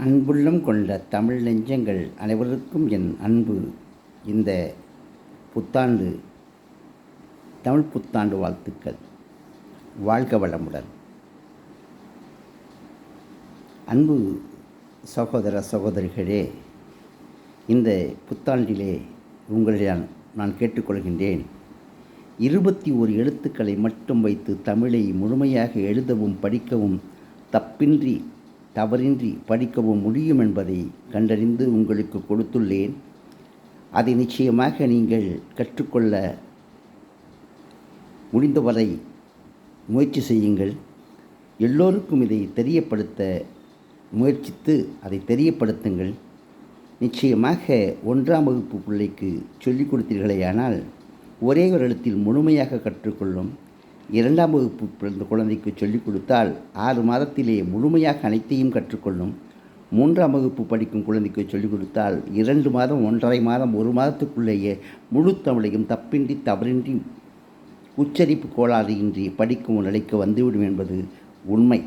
அன்புள்ளம் கொண்ட தமிழ் நெஞ்சங்கள் அனைவருக்கும் என் அன்பு. இந்த புத்தாண்டு தமிழ் புத்தாண்டு வாழ்த்துக்கள். வாழ்க வளமுடன். அன்பு சகோதர சகோதரிகளே, இந்த புத்தாண்டிலே உங்களிடம் நான் கேட்டுக்கொள்கின்றேன், 21 எழுத்துக்களை மட்டும் வைத்து தமிழை முழுமையாக எழுதவும் படிக்கவும் தப்பின்றி தவறின்றி படிக்கவும் முடியும் என்பதை கண்டறிந்து உங்களுக்கு கொடுத்துள்ளேன். அதை நிச்சயமாக நீங்கள் கற்றுக்கொள்ள முடிந்தவரை முயற்சி செய்யுங்கள். எல்லோருக்கும் இதை தெரியப்படுத்த முயற்சித்து அதை தெரியப்படுத்துங்கள். நிச்சயமாக 1ஆம் வகுப்பு பிள்ளைக்கு சொல்லிக் கொடுத்தீர்களேயானால் ஒரே ஒரு எழுத்தில் முழுமையாக கற்றுக்கொள்ளும். 2ஆம் வகுப்பு பிறந்த குழந்தைக்கு சொல்லிக் கொடுத்தால் 6 மாதத்திலே முழுமையாக அனைத்தையும் கற்றுக்கொள்ளும். 3ஆம் வகுப்பு படிக்கும் குழந்தைக்கு சொல்லிக் கொடுத்தால் 2 மாதம், 1.5 மாதம், 1 மாதத்துக்குள்ளேயே முழு தமிழையும் தப்பின்றி தவறின்றி உச்சரிப்பு கோளாறின்றி படிக்கும் நிலைக்கு வந்துவிடும் என்பது உண்மை.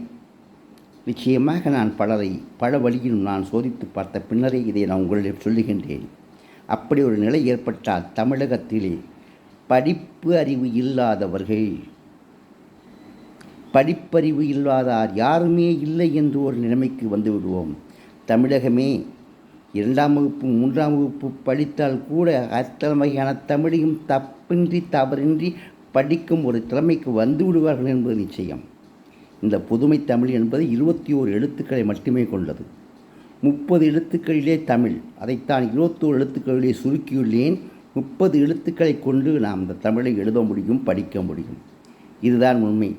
நிச்சயமாக நான் பலரை பல வழியிலும் நான் சோதித்து பார்த்த பின்னரே இதை நான் உங்களிடம் சொல்லுகின்றேன். அப்படி ஒரு நிலை ஏற்பட்டால் தமிழகத்திலே படிப்பு அறிவு இல்லாதவர்கள், படிப்பறிவு இல்லாதார் யாருமே இல்லை என்று ஒரு நிலைமைக்கு வந்து விடுவோம். தமிழகமே 2ஆம் வகுப்பு 3ஆம் வகுப்பு படித்தால் கூட அத்தனை வகையான தமிழையும் தப்பின்றி தவறின்றி படிக்கும் ஒரு திறமைக்கு வந்து விடுவார்கள் என்பது நிச்சயம். இந்த புதுமை தமிழ் என்பது 21 எழுத்துக்களை மட்டுமே கொண்டது. 30 எழுத்துக்களிலே தமிழ், அதைத்தான் 21 எழுத்துக்களிலே சுருக்கியுள்ளேன். 30 எழுத்துக்களை கொண்டு நாம் இந்த தமிழை எழுத முடியும், படிக்க முடியும். இதுதான் உண்மை.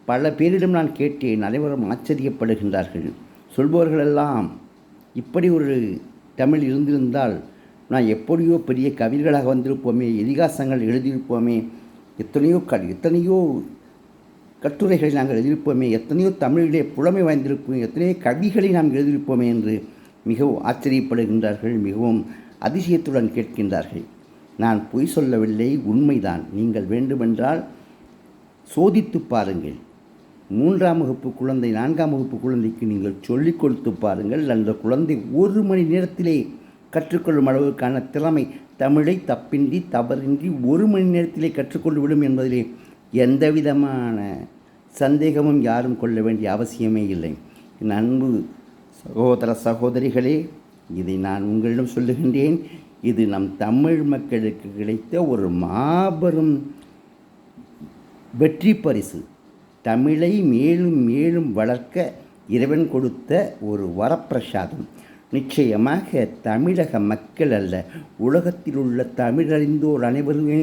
பல பேரிடம் நான் கேட்டேன், அனைவரும் ஆச்சரியப்படுகின்றார்கள். சொல்பவர்களெல்லாம் இப்படி ஒரு தமிழ் இருந்திருந்தால் நான் எப்படியோ பெரிய கவிஞர்களாக வந்திருப்போமே, இதிகாசங்கள் எழுதியிருப்போமே, எத்தனையோ கட்டுரைகளை நாங்கள் எழுதியிருப்போமே, எத்தனையோ தமிழிலே புலமை வாய்ந்திருப்போம், எத்தனையோ கவிகளை நாம் எழுதியிருப்போமே என்று மிகவும் ஆச்சரியப்படுகின்றார்கள், மிகவும் அதிசயத்துடன் கேட்கின்றார்கள். நான் பொய் சொல்லவில்லை, உண்மைதான். நீங்கள் வேண்டுமென்றால் சோதித்து பாருங்கள். 3ஆம் வகுப்பு குழந்தை 4ஆம் வகுப்பு குழந்தைக்கு நீங்கள் சொல்லிக் கொடுத்து பாருங்கள். அந்த குழந்தை 1 மணி நேரத்திலே கற்றுக்கொள்ளும் அளவுக்கான திறமை தமிழை தப்பின்றி தவறின்றி 1 மணி நேரத்திலே கற்றுக்கொண்டு விடும் என்பதிலே எந்த விதமான சந்தேகமும் யாரும் கொள்ள வேண்டிய அவசியமே இல்லை. என் அன்பு சகோதர சகோதரிகளே, இதை நான் உங்களிடம் சொல்லுகின்றேன். இது நம் தமிழ் மக்களுக்கு கிடைத்த ஒரு மாபெரும் வெற்றி பரிசு. தமிழை மேலும் மேலும் வளர்க்க இறைவன் கொடுத்த ஒரு வரப்பிரசாதம். நிச்சயமாக தமிழக மக்கள் அல்ல, உலகத்தில் உள்ள தமிழறிந்தோர் அனைவருமே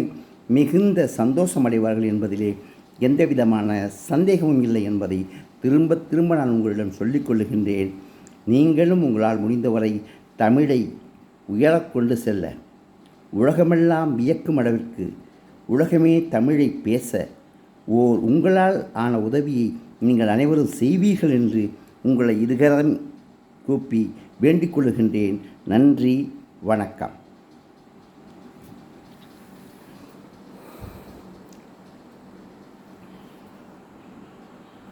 மிகுந்த சந்தோஷம் அடைவார்கள் என்பதிலே எந்த விதமான சந்தேகமும் இல்லை என்பதை திரும்ப திரும்ப நான் உங்களிடம் சொல்லிக் கொள்ளுகின்றேன். நீங்களும் உங்களால் முடிந்தவரை தமிழை உயரக்கொண்டு செல்ல, உலகமெல்லாம் வியக்கும் அளவிற்கு உலகமே தமிழை பேச உங்களால் ஆன உதவியை நீங்கள் அனைவரும் செய்வீர்கள் என்று உங்களை இருகரம் கூப்பி வேண்டிக் கொள்ளுகின்றேன். நன்றி, வணக்கம்.